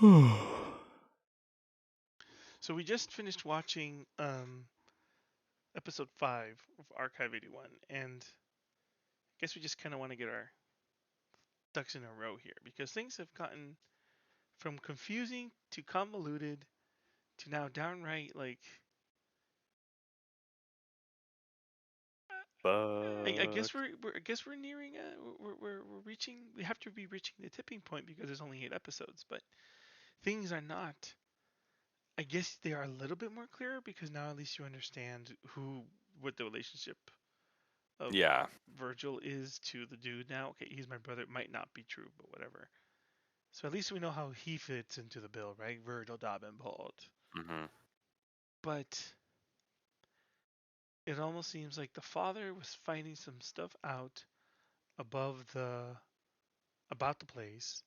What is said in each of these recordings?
So we just finished watching episode 5 of Archive81, and I guess we just kind of want to get our ducks in a row here because things have gotten from confusing to convoluted to now downright like I guess Fuck. we're nearing we're reaching we have to be reaching the tipping point because there's only 8 episodes, but things are not. I guess they are a little bit more clear because now at least you understand what the relationship of Yeah. Virgil is to the dude now. Okay, he's my brother. It might not be true, but whatever. So at least we know how he fits into the bill, right? Virgil Davenport. hmm But it almost seems like the father was finding some stuff out above the about the place.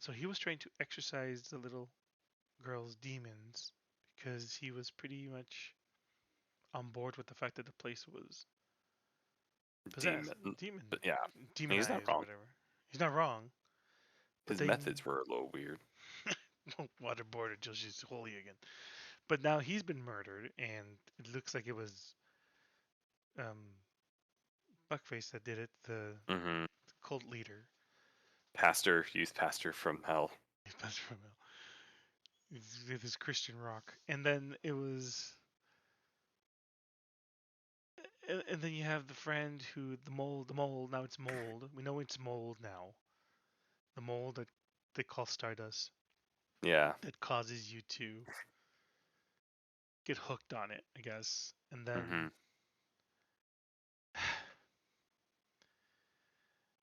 So he was trying to exorcise the little girl's demons because he was pretty much on board with the fact that the place was possessed, Demon. But yeah, he's not demonized or wrong. whatever. He's not wrong, but His they methods were a little weird. waterboard until she's holy again. But now he's been murdered, and it looks like it was um, Buckface that did it, the hmm cult leader. Youth pastor from hell. That's from with his Christian rock, and then it was, and then you have the friend who the mold. Now it's mold. We know it's mold now. The mold that they call Stardust Yeah. that causes you to get hooked on it, I guess. And then hmm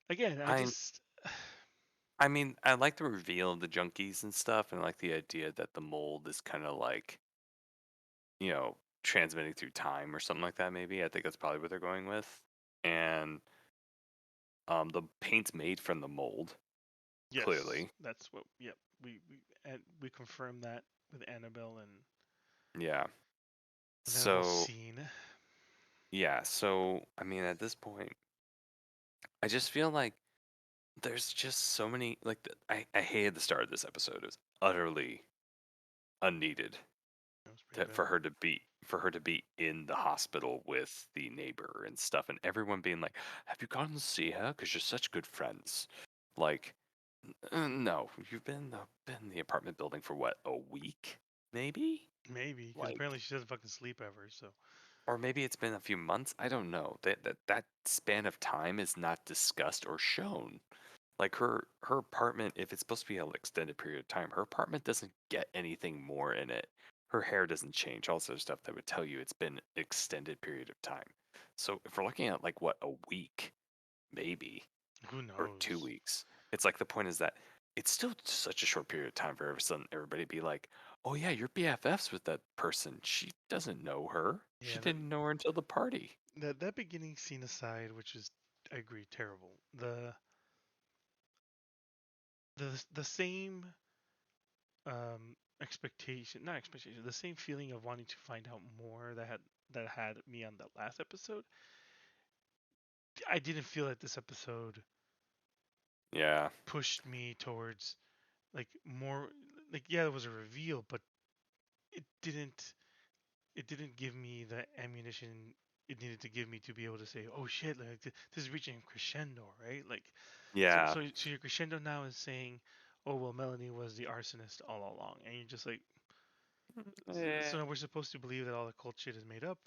again, I I just I mean, I like the reveal of the junkies and stuff, and I like the idea that the mold is kind of like, transmitting through time or something like that. Maybe I think that's probably what they're going with. And the paint's made from the mold, yes, clearly. that's what. Yep, we confirmed that with Annabelle Yeah. and that whole So scene. yeah. So I mean, at this point, I just feel like there's just so many like I hated the start of this episode. It was utterly unneeded That was pretty that bad. for her to be in the hospital with the neighbor and stuff, and everyone being like, "Have you gone to see her? Because you're such good friends." Like, no, you've been in the apartment building for what, a week, maybe? Maybe because Like, apparently she doesn't fucking sleep ever. So or maybe it's been a few months. I don't know. That span of time is not discussed or shown. Like her apartment, if it's supposed to be an extended period of time, her apartment doesn't get anything more in it. Her hair doesn't change. All sort of stuff that would tell you it's been an extended period of time. So if we're looking at like what, a week, maybe, who or 2 weeks, it's like the point is that it's still such a short period of time for every sudden everybody be like, "Oh yeah, you're BFFs with that person. She doesn't know her. She Yeah, didn't know her until the party." that beginning scene aside, which is I agree terrible. The same expectation, not expectation, the same feeling of wanting to find out more that had me on that last episode. I didn't feel that this episode Yeah, pushed me towards like more like yeah, it was a reveal, but it didn't it didn't give me the ammunition it needed to give me to be able to say, "Oh shit, like this is reaching a crescendo," right? Like, so yeah, so so your crescendo now is saying, "Oh well, Melanie was the arsonist all along," and you're just like, so yeah. we're supposed to believe that all the cult shit is made up.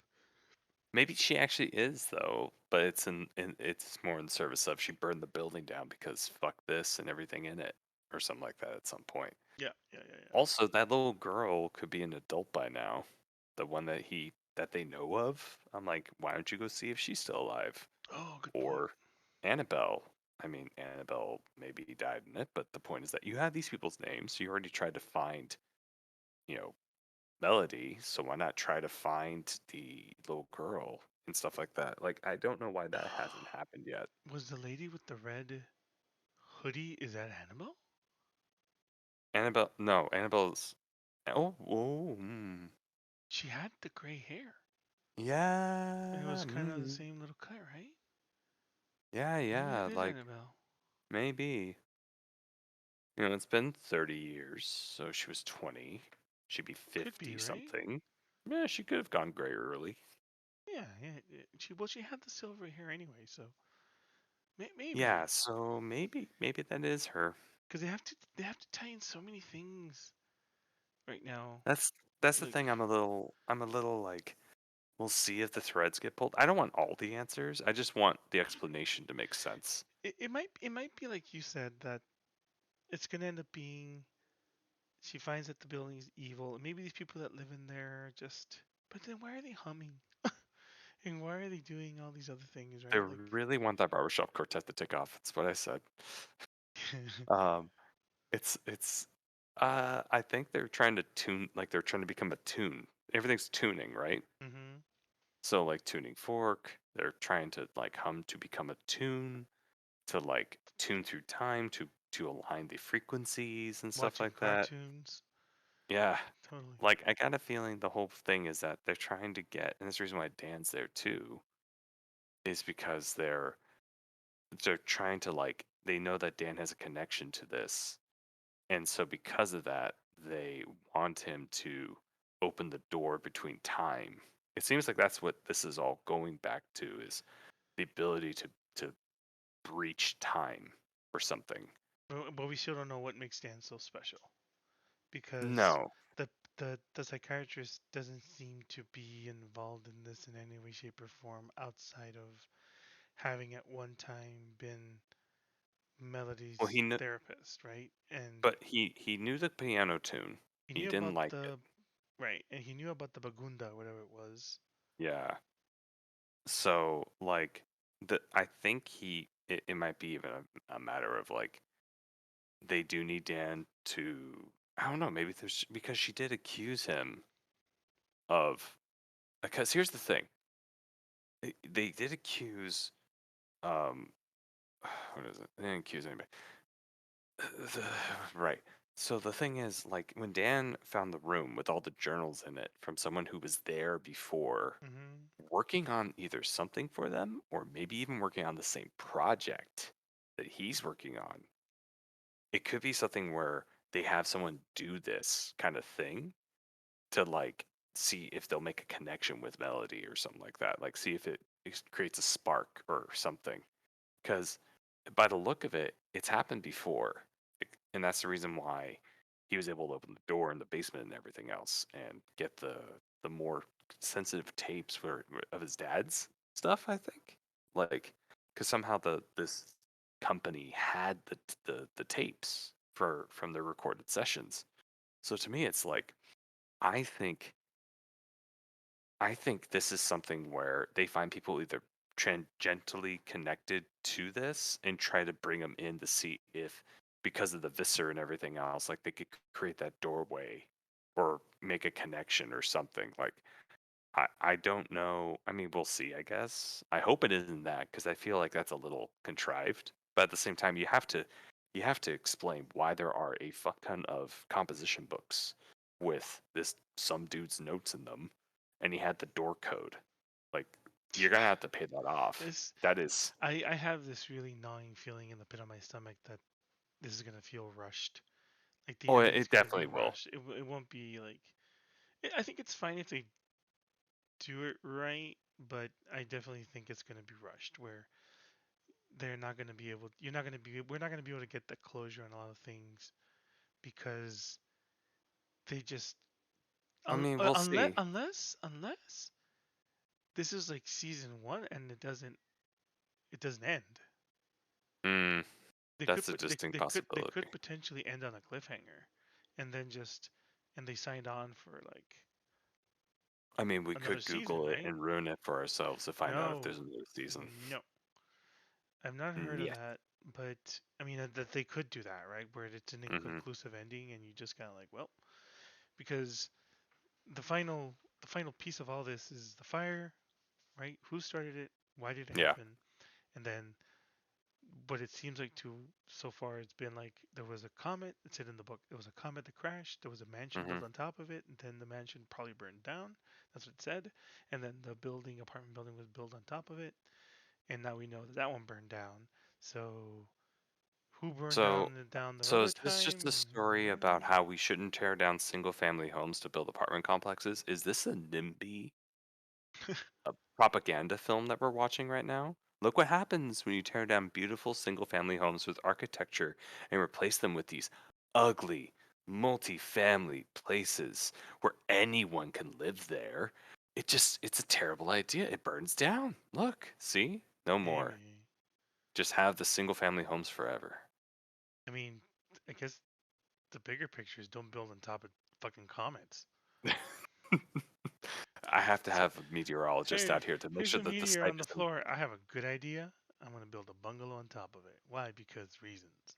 Maybe she actually is though, but it's more in service of she burned the building down because fuck this and everything in it, or something like that at some point. Yeah, yeah, yeah, yeah. Also, that little girl could be an adult by now. The one that they know of. I'm like, why don't you go see if she's still alive? Oh, good point. Or Annabelle. I mean, Annabelle maybe died in it, but the point is that you have these people's names, so you already tried to find, you know, Melody, so why not try to find the little girl and stuff like that? Like, I don't know why that hasn't happened yet. Was the lady with the red hoodie, is that Annabelle? Annabelle, no, Annabelle's. Oh, She had the gray hair. And it was yeah, kind of the same little cut, right? yeah, Maybe it yeah, is like Annabelle. maybe. It's been 30 years, so she was 20. She'd be Could be, 50 right? something. Yeah, she could have gone gray early. Yeah, yeah. She had the silver hair anyway, so Yeah, maybe so maybe that is her. because they have to tie in so many things right now. That's that's the Like thing. I'm a little like, we'll see if the threads get pulled. I don't want all the answers. I just want the explanation to make sense. it might be like you said that it's gonna end up being she finds that the building is evil, and maybe these people that live in there are just. But then why are they humming? And why are they doing all these other things, They right? Like, really want that barbershop quartet to take off. That's what I said. Um, it's I think they're trying to tune, like they're trying to become a tune. Everything's tuning, right? hmm So like tuning fork, they're trying to like hum to become a tune, to like tune through time to align the frequencies and stuff watching like that. cartoons, Yeah. totally. Like I got a feeling the whole thing is that they're trying to get, and this reason why Dan's there too, is because they're trying to, like, they know that Dan has a connection to this. And so because of that, they want him to open the door between time. It seems like that's what this is all going back to, is the ability to breach time or something. But we still don't know what makes Dan so special because No. the the psychiatrist doesn't seem to be involved in this in any way, shape, or form outside of having at one time been Well, Melody's he knew, therapist, right? And but he knew the piano tune. he He knew didn't about like it. the right, and he knew about the Bagunda, whatever it was. Yeah. So like, I think it might be even a matter of like, they do need Dan to, I don't know, maybe there's, because she did accuse him of, because here's the thing. They did accuse, um what is it? They didn't accuse anybody. Right. So the thing is, like, when Dan found the room with all the journals in it from someone who was there before, hmm working on either something for them or maybe even working on the same project that he's working on, it could be something where they have someone do this kind of thing to like see if they'll make a connection with melody or something like that. Like see if it creates a spark or something. Because by the look of it, it's happened before, and that's the reason why he was able to open the door in the basement and everything else, and get the more sensitive tapes of his dad's stuff. I think, like, because somehow this company had the tapes from their recorded sessions. So to me, it's like, I think I think this is something where they find people either tangentially connected to this and try to bring them in to see if, because of the viscer and everything else, like they could create that doorway or make a connection or something. Like, I don't know. I mean, we'll see, I guess. I hope it isn't that, because I feel like that's a little contrived. But at the same time, you have to explain why there are a fuck ton of composition books with this some dude's notes in them, and he had the door code. Like, you're gonna have to pay that off. This That is, I have this really gnawing feeling in the pit of my stomach that this is gonna feel rushed. Like the oh, ending it is gonna be definitely will. rushed. It won't be like. I think it's fine if they do it right, but I definitely think it's gonna be rushed where they're not gonna be able. You're not gonna be. We're not gonna be able to get the closure on a lot of things because they just I mean, we'll see. unless this is like season one and it doesn't end. Mm, They could that's a put distinct they possibility. could potentially end on a cliffhanger, and then just and they signed on for like I mean, we another could season, Google it right? and ruin it for ourselves to find out if No, there's another season. no, I've not heard of Yeah. that. But I mean that they could do that, right? Where it's an Mm-hmm. inconclusive ending, and you just kind of like, well, because the final piece of all this is the fire, right? Who started it? Why did it Yeah. happen? And then but it seems like to so far it's been like there was a comet. It said in the book there was a comet that crashed. There was a mansion Mm-hmm. built on top of it, and then the mansion probably burned down. That's what it said. And then the apartment building, was built on top of it. And now we know that that one burned down. So who burned So, down the so other is this just a time. story about how we shouldn't tear down single-family homes to build apartment complexes? Is this a NIMBY a propaganda film that we're watching right now? Look what happens when you tear down beautiful single-family homes with architecture and replace them with these ugly multi-family places where anyone can live there. It's a terrible idea. It burns down. Look, see? No more. Maybe. Just have the single-family homes forever. I mean, I guess the bigger picture is don't build on top of fucking comets. I have to So, have a meteorologist hey, out here to make here's sure a that the meteor site on the isn't. floor. I have a good idea. I'm gonna build a bungalow on top of it. Why? Because reasons.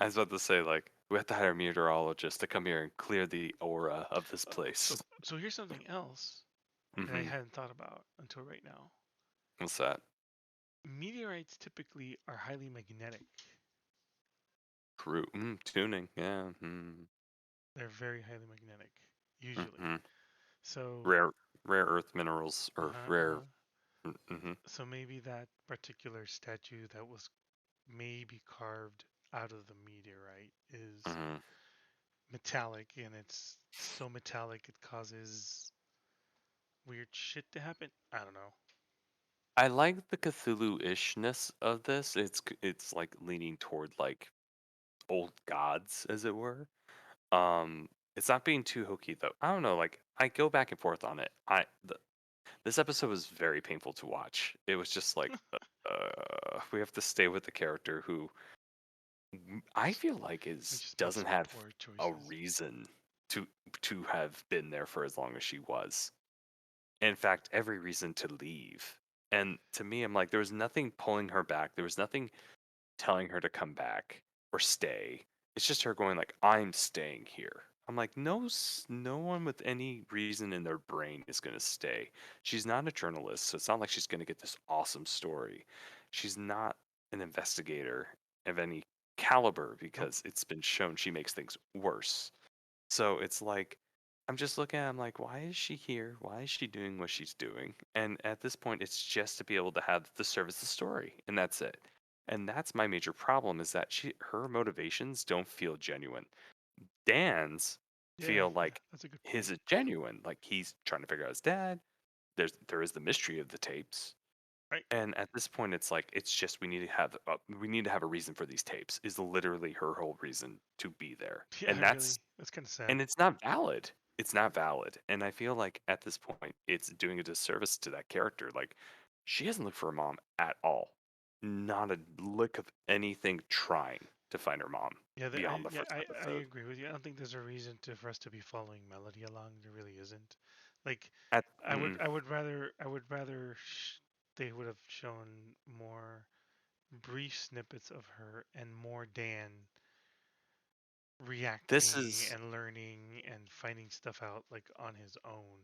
I was about to say, like, we have to hire a meteorologist to come here and clear the aura of this So, place. so here's something else that I Mm-hmm. hadn't thought about until right now. What's that? Meteorites typically are highly magnetic. Crew tuning. Yeah. Mm-hmm. They're very highly magnetic, usually. Mm-hmm. So, Rare, rare earth minerals or uh-huh, rare. uh-huh. Mm-hmm. So maybe that particular statue that was maybe carved out of the meteorite is Mm-hmm. metallic, and it's so metallic it causes weird shit to happen. I don't know. I like the Cthulhu-ishness of this. It's like leaning toward like old gods, as it were. It's not being too hokey though. I don't know. Like I go back and forth on it. This episode was very painful to watch. It was just like, we have to stay with the character who I feel like We is just made doesn't some have poor a choices. reason to to have been there for as long as she was. In fact, every reason to leave. And to me, I'm like, there was nothing pulling her back. There was nothing telling her to come back or stay. It's just her going like, "I'm staying here." I'm like, no, no one with any reason in their brain is going to stay. She's not a journalist, so it's not like she's going to get this awesome story. She's not an investigator of any caliber Nope. because it's been shown she makes things worse. So it's like, I'm just looking at, I'm like, why is she here? Why is she doing what she's doing? And at this point, it's just to be able to have the service the story, and that's it. And that's my major problem is that her motivations don't feel genuine. Dan's Yeah, feel yeah, like that's a good his point. is genuine. Like he's trying to figure out his dad. There is the mystery of the tapes. Right. And at this point, it's like it's just we need to have a reason for these tapes. Is literally her whole reason to be there, Yeah, and really. That's kind of sad. it's not valid. It's not valid. And I feel like at this point, it's doing a disservice to that character. Like, she hasn't looked for a mom at all. Not a lick of anything trying to find her mom Yeah, beyond the yeah, first I episode. agree with you. I don't think there's a reason for us to be following Melody along. There really isn't. Like, At I would rather they would have shown more brief snippets of her and more Dan this reacting is and learning and finding stuff out like on his own,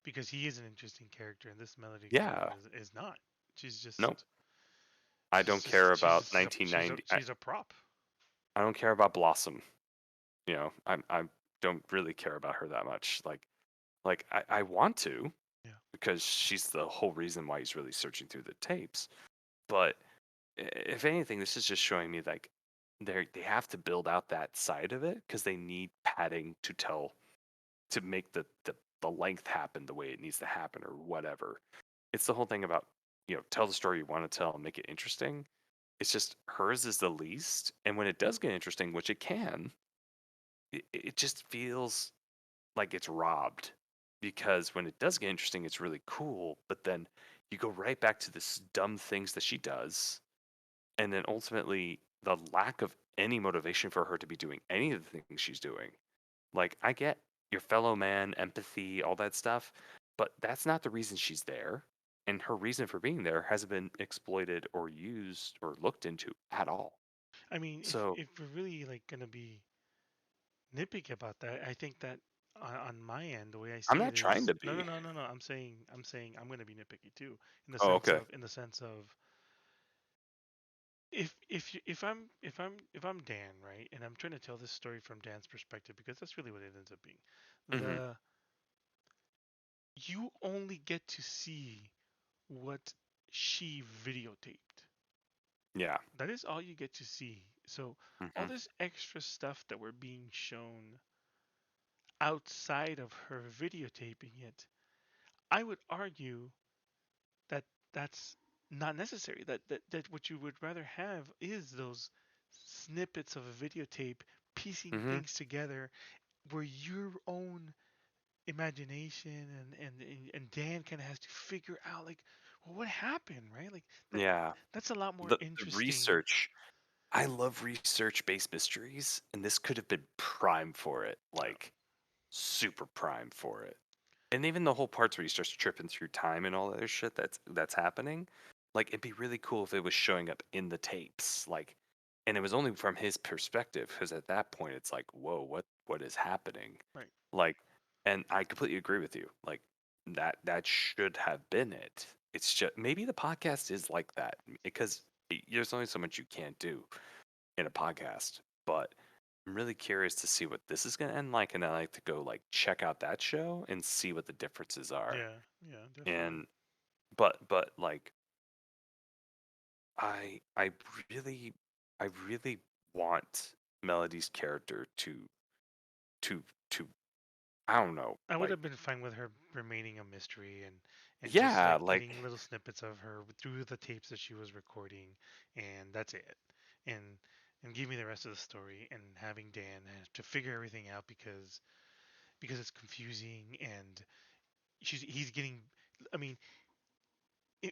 because he is an interesting character and this Melody Cooper yeah. is not. She's Nope. just I don't care about she's a 1990. she's a prop. I don't care about Blossom. You know, I don't really care about her that much. Like I want to Yeah. because she's the whole reason why he's really searching through the tapes. But if anything, this is just showing me like they have to build out that side of it because they need padding to make the length happen the way it needs to happen or whatever. It's the whole thing about tell the story you want to tell and make it interesting. It's just hers is the least, and when it does get interesting, which it can, it just feels like it's robbed because when it does get interesting, it's really cool. But then you go right back to this dumb things that she does, and then ultimately the lack of any motivation for her to be doing any of the things she's doing. Like I get your fellow man, empathy, all that stuff, but that's not the reason she's there. And her reason for being there hasn't been exploited or used or looked into at all. I mean, So if we're really like gonna be nitpicky about that, I think that on my end, the way I I'm see it not trying is to no, no, be. no, no, no. I'm saying I'm gonna be nitpicky too, Oh, okay. in the sense of if I'm Dan, right, and I'm trying to tell this story from Dan's perspective because that's really what it ends up being. Hmm. The You only get to see what she videotaped. Yeah. That is all you get to see. So all Hmm. this extra stuff that we're being shown outside of her videotaping it, I would argue that that's not necessary. That what you would rather have is those snippets of a videotape piecing Hmm. things together where your own imagination and Dan kind of has to figure out like, well, what happened, right? Like that Yeah. that's a lot more The interesting. research. I love research-based mysteries, and this could have been prime for it. Like super prime for it. And even the whole parts where he starts tripping through time and all that other shit that's happening, like it'd be really cool if it was showing up in the tapes, like, and it was only from his perspective, because at that point it's like, whoa, what is happening? Right. Like, and I completely agree with you. Like that should have been it. It's just maybe the podcast is like that because there's only so much you can't do in a podcast, but I'm really curious to see what this is going to end like, and I like to go like check out that show and see what the differences are. Yeah, yeah, definitely. And but like I really I really want Melody's character to to I don't know, I would like have been fine with her remaining a mystery and just yeah, like like getting little snippets of her through the tapes that she was recording, and that's it. And and give me the rest of the story and having Dan have to figure everything out because it's confusing and he's getting. I mean, I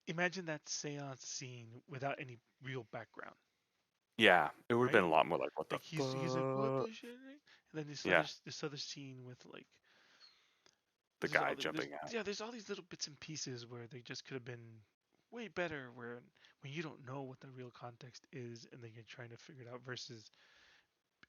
imagine that seance scene without any real background, yeah, it would have been right? a lot more like what the Like he's like, what fuck? the shit, right? And then Yeah, this other scene with like the guy jumping out. there's all these little bits and pieces where they just could have been way better where when you don't know what the real context is and then you're trying to figure it out versus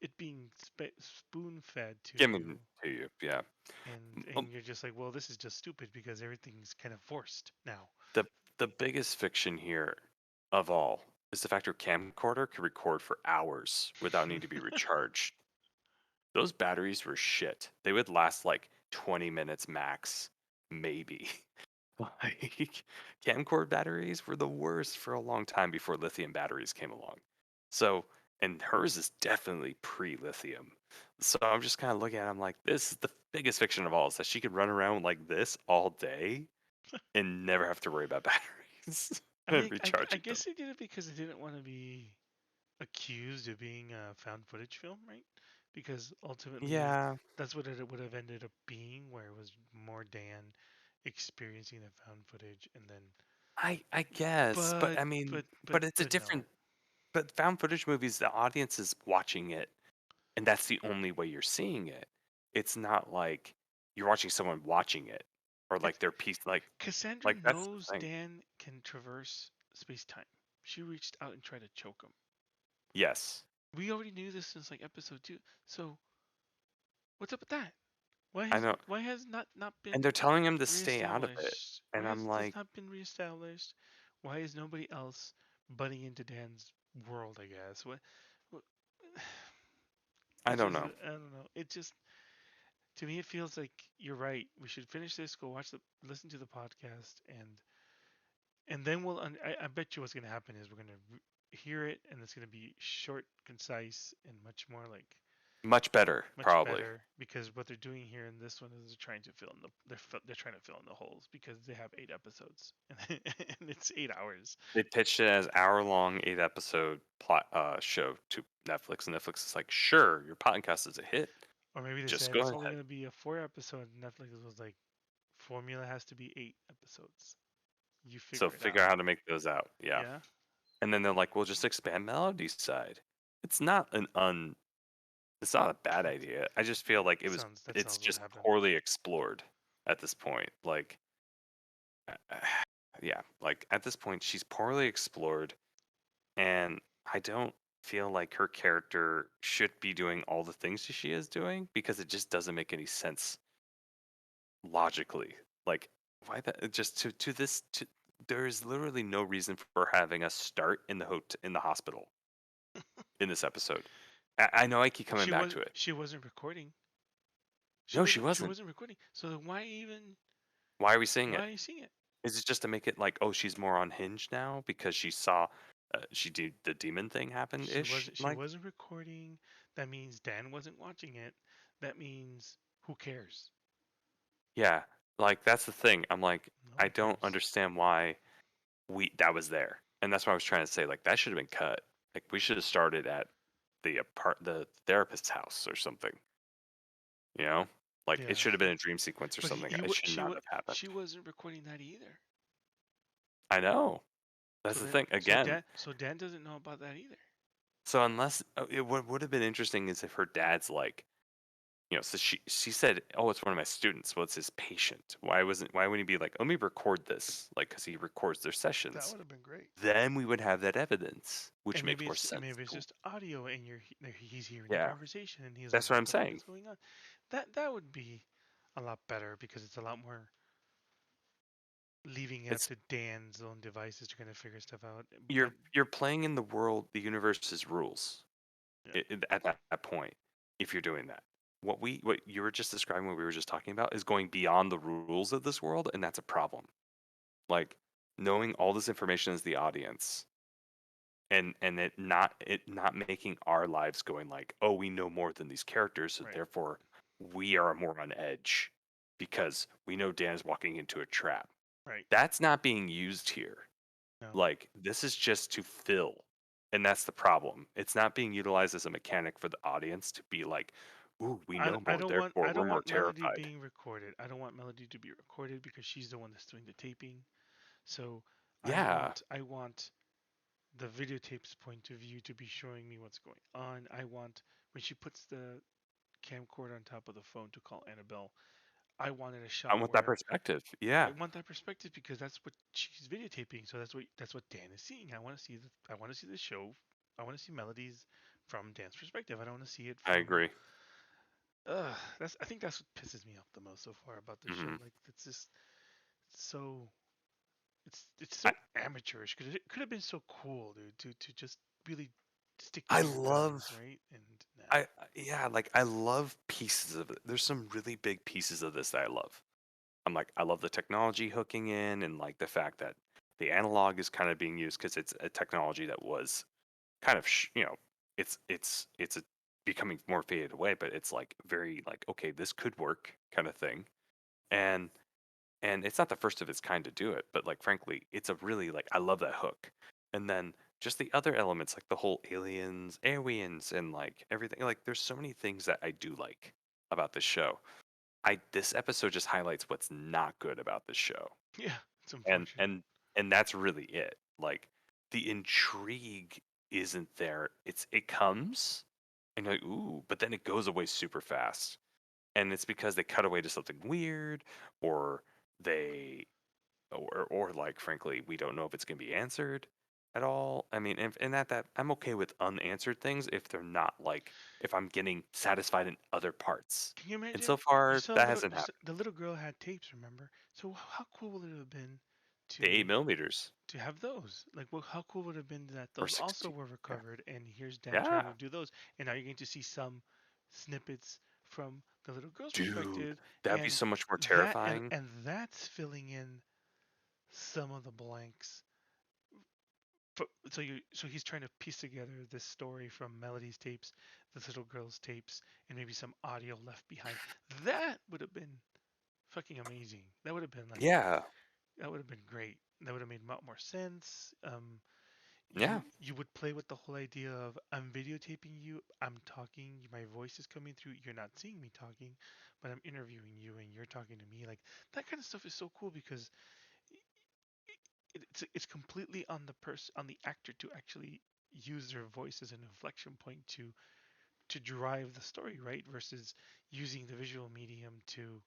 it being spoon fed to you Given to you, yeah. and you're just like, well, this is just stupid because everything's kind of forced now. The the biggest fiction here of all is the fact your camcorder can record for hours without needing to be recharged. Those batteries were shit. They would last like 20 minutes max, maybe. Like camcorder batteries were the worst for a long time before lithium batteries came along. So, and hers is definitely pre-lithium. So I'm just kind of looking at it, I'm like, this is the biggest fiction of all, is that she could run around like this all day and never have to worry about batteries I and mean, I recharging them. guess they did it because they didn't want to be accused of being a found footage film, right? Because ultimately, Yeah, that's what it would have ended up being, where it was more Dan experiencing the found footage, and then I guess, but I mean, but it's a but no, different. But found footage movies, the audience is watching it, and that's the only way you're seeing it. It's not like you're watching someone watching it, or it's like their piece, Cassandra like that's the knows thing. Dan can traverse space time. She reached out and tried to choke him. Yes, We already knew this since like episode 2. So what's up with that? I know, Why has not and been they're telling him to stay out of it, reestablished? and Why I'm has this like, not been reestablished? Why is nobody else butting into Dan's world? I guess what I it's don't just know. I don't know. It just to me it feels like you're right. We should finish this, go watch the listen to the podcast, and then I bet you what's gonna happen is we're gonna hear it and it's gonna be short, concise, and much more like Much better, much probably. better because what they're doing here in this one is they're trying to fill in they're trying to fill in the holes because they have 8 episodes and it's 8 hours. They pitched it as hour-long, 8-episode plot show to Netflix, and Netflix is like, sure, your podcast is a hit. Or maybe they Just said go it's ahead. only going to be a 4 episode. Netflix was like, formula has to be 8 episodes. You So figure it figure out out. how to make those out. Yeah. Yeah, And then they're like, "We'll just expand Melody's side." It's not an un. It's not a bad idea. I just feel like that It's sounds what just happened. poorly explored at this point. Like, yeah, like at this point, she's poorly explored, and I don't feel like her character should be doing all the things that she is doing because it just doesn't make any sense logically. Like, why that? Just to this. There is literally no reason for having us start in in the hospital in this episode. I know I keep coming back to it. She wasn't recording. No, she She wasn't. wasn't recording. So then why even Why are we seeing why it? are you seeing it? Is it just to make it like, oh, she's more unhinged now because she saw she did the demon thing happen She ish. wasn't she Like, wasn't recording. That means Dan wasn't watching it. That means who cares? yeah, like that's the thing. I'm like, No I one don't cares. understand why we that was there, and that's what I was trying to say. Like that should have been cut. Like we should have started at the therapist's house or something. You know, like it Yeah, should have been a dream sequence or but something. It should not have happened. she wasn't recording that either. I know. That's So the then thing. Again, So Dan doesn't know about that either. so unless it would have been interesting is if her dad's like, so she said, "Oh, it's one of my students." Well, it's his patient. Why wouldn't he be like, "Let me record this," like because he records their That sessions. would have been great. Then we would have that evidence, which And makes more sense. maybe it's Cool. just audio, and he's hearing the Yeah, conversation, and he's like, that's what "What I'm the fuck saying. is going on?" That would be a lot better because it's a lot more leaving it up It's to Dan's own devices to kind of figure stuff out. But you're playing in the world, the universe's rules. yeah, At that point, if you're doing that, what you were just describing, what we were just talking about, is going beyond the rules of this world, and that's a problem. Like knowing all this information as the audience, and it not making our lives going like, oh, we know more than these characters, so right, therefore we are more on edge because we know Dan is walking into a trap. right. That's not being used here. No, Like this is just to fill, and that's the problem. It's not being utilized as a mechanic for the audience to be like, ooh, we know more, therefore I we're don't more want Melody terrified. being recorded. I don't want Melody to be recorded because she's the one that's doing the taping. So Yeah, I want the videotape's point of view to be showing me what's going on. I want when she puts the camcorder on top of the phone to call Annabelle, I wanted a I shot want that where perspective. I Yeah, want that perspective because that's what she's videotaping. So that's what Dan is seeing. I want to see the show. I want to see Melody's from Dan's perspective. I don't want to see it I from. agree. That's I think that's what pisses me off the most so far about the show. Hmm. Like it's just so it's I so amateurish because it could have been so cool, dude. To just really stick I to your love guns, right? And nah. yeah, like I love pieces of it. There's some really big pieces of this that I love. I'm like, I love the technology hooking in and like the fact that the analog is kind of being used because it's a technology that was kind of it's a becoming more faded away, but it's like very like, okay, this could work kind of thing. And it's not the first of its kind to do it, but like frankly, it's a really like I love that hook. And then just the other elements like the whole aliens and like everything, like there's so many things that I do like about this show. I This episode just highlights what's not good about this show. Yeah, it's And unfortunate. that's really it. Like the intrigue isn't there. It comes and you're like, ooh, but then it goes away super fast. And it's because they cut away to something weird, or they or like frankly, we don't know if it's gonna be answered at all. I mean, and at that I'm okay with unanswered things if they're not like if I'm getting satisfied in other parts. Can you And so imagine? far that hasn't happened. The little girl had tapes, remember? So how cool would it have been The eight to millimeters have those? Like, well, how cool would it have been that or those also 16. were Yeah. recovered? And here's Dan Yeah. trying to do those, and now you're going to see some snippets from the little girl's Dude, perspective, that'd be and so much more terrifying. that's filling in some of the blanks. So he's trying to piece together this story from Melody's tapes, this little girl's tapes, and maybe some audio left behind. That would have been fucking amazing. That would have been like Yeah. that would have been great. That would have made a lot more sense. Yeah. You would play with the whole idea of I'm videotaping you, I'm talking, my voice is coming through. You're not seeing me talking, but I'm interviewing you and you're talking to me. Like that kind of stuff is so cool because it's completely on on the actor to actually use their voice as an inflection point to drive the story, right? Versus using the visual medium to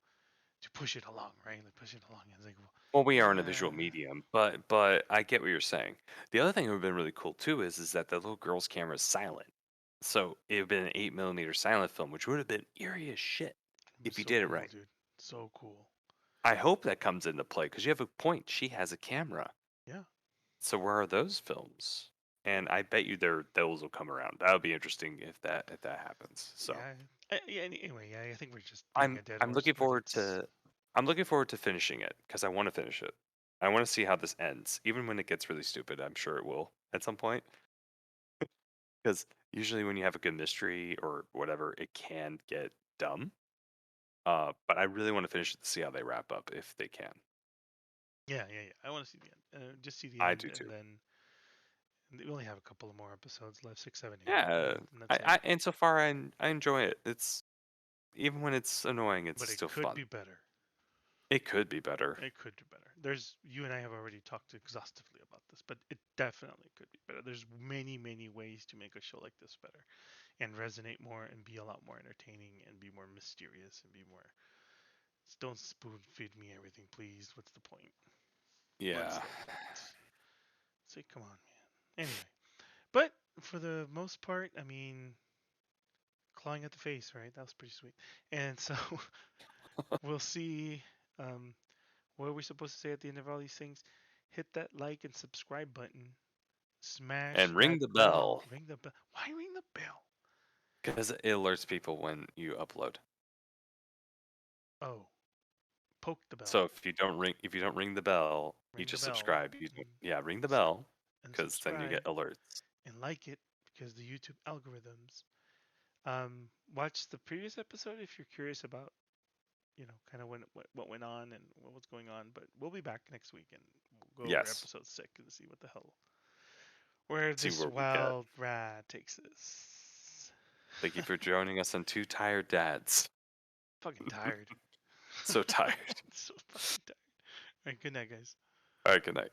push it along, right? Like push it along. And it's like, Well, we well, are in a visual medium, but I get what you're saying. The other thing that would have been really cool too is that the little girl's camera is silent. So it would have been an 8 millimeter silent film, which would have been eerie as shit it'd be if you so did it cool, right. dude. So cool. I hope that comes into play because you have a point. She has a camera. Yeah, So where are those films? And I bet you those will come around. That would be interesting if that happens. So yeah, yeah. Anyway, yeah, I think we're just beating I'm a dead I'm horse, looking but forward to I'm looking forward to finishing it because I want to finish it. I want to see how this ends. Even when it gets really stupid, I'm sure it will at some point. Because usually when you have a good mystery or whatever, it can get dumb. But I really want to finish it to see how they wrap up if they can. Yeah, yeah, yeah. I want to see the end. Just see the I end, do and too. then we only have a couple of more episodes left, 6, 7, 8, Yeah, and that's it. and so far I enjoy it. It's even when it's annoying, it's But it still could fun. be better. It could be better. It could do better. There's you and I have already talked exhaustively about this, but it definitely could be better. There's many, many ways to make a show like this better and resonate more and be a lot more entertaining and be more mysterious and be more. Don't spoon feed me everything, please. What's the point? What's Yeah. the point? Say, come on, man. Anyway, but for the most part, I mean, clawing at the face, right? That was pretty sweet. And so we'll see. Um, what are we supposed to say at the end of all these things? Hit that like and subscribe button. Smash And that ring the bell. bell Ring the bell. Why ring the bell? because it alerts people when you upload. Oh, poke the bell. So if you don't ring the bell, you Ring the just bell. subscribe. You don't, And, yeah, ring the s- bell and because then you get subscribe alerts. and like it because the YouTube algorithms. Watch the previous episode if you're curious about, kind of what went on and what was going on. But we'll be back next week and we'll go over Yes. episode 6 and see what the hell, where See this where we get. wild ride takes us. Thank you for joining us on Two Tired Dads. Fucking tired. So tired. So fucking tired. All right, good night, guys. All right, good night.